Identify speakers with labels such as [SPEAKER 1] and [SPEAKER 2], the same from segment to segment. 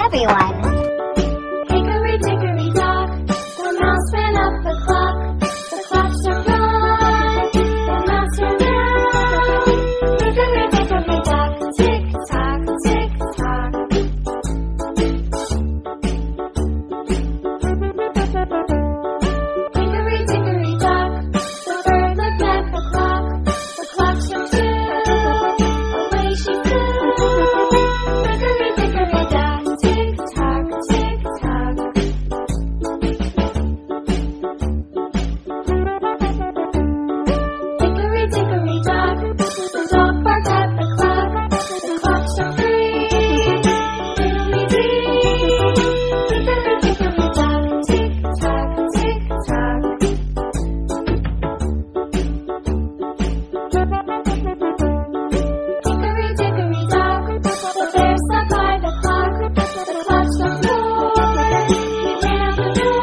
[SPEAKER 1] everyone.
[SPEAKER 2] Hickory dickory dock, the mouse ran up the clock. The clock struck one, the mouse ran round. Hickory dickory dock, tick tock, tick tock. Hickory dickory dock, the bird looked at the clock. The clock struck two, away she flew. Hickory dickory dock, tick tock, tick tock. Hickory dickory dock, the dog barked at the clock. The clock struck three, diddly-dee. Hickory dickory dock, tick tock, tick tock. Hickory dickory dock, the bear sat by the clock. The clock struck four, he ran out the door.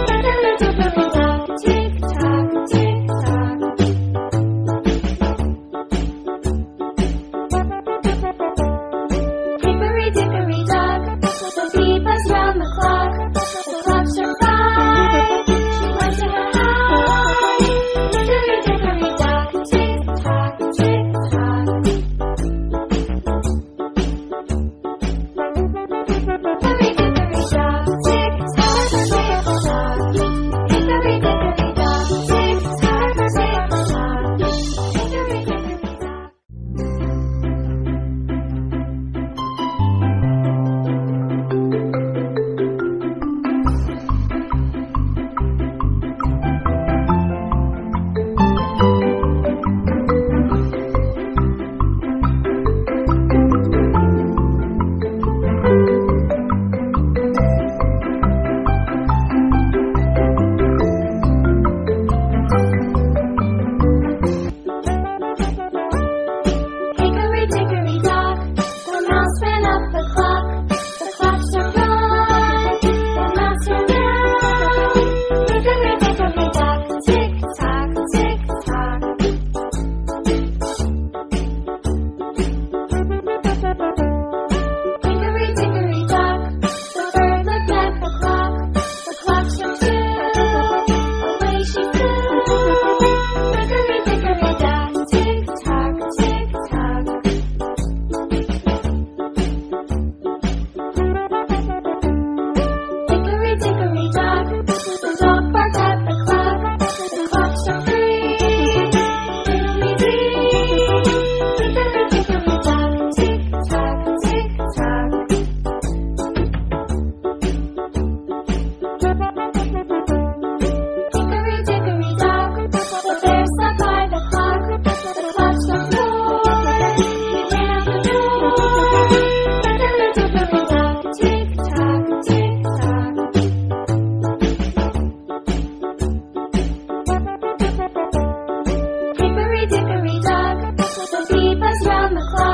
[SPEAKER 2] Hickory dickory dock, tick tock, tick tock. Hickory dickory dock, the bee buzzed round the clock. The clock struck five, she went to her hive. Hickory dickory dock, tick tock, tick tock. Hickory dickory dock, tick tock, tick tock. Hickory dickory dock, tick tock, tick tock. Hickory dickory dock. Hickory dickory dock, the mouse ran up the clock. The clock struck one, the mouse ran round. Hickory dickory dock, tick tock, tick tock. Hickory dickory dock, the bird looked at the clock. The clock struck two, away she flew. Hickory dickory dock, tick tock, tick tock. Hickory dickory dock, the dog barked at the clock. The clock struck three, diddly-dee. Hickory dickory dock, tick tock, tick tock. Hickory dickory dock, the bear sat by the clock. The clock struck four, he ran out the door. Hickory dickory dock, tick tock, tick tock. Hickory dickory dock, the bee buzzed round the clock.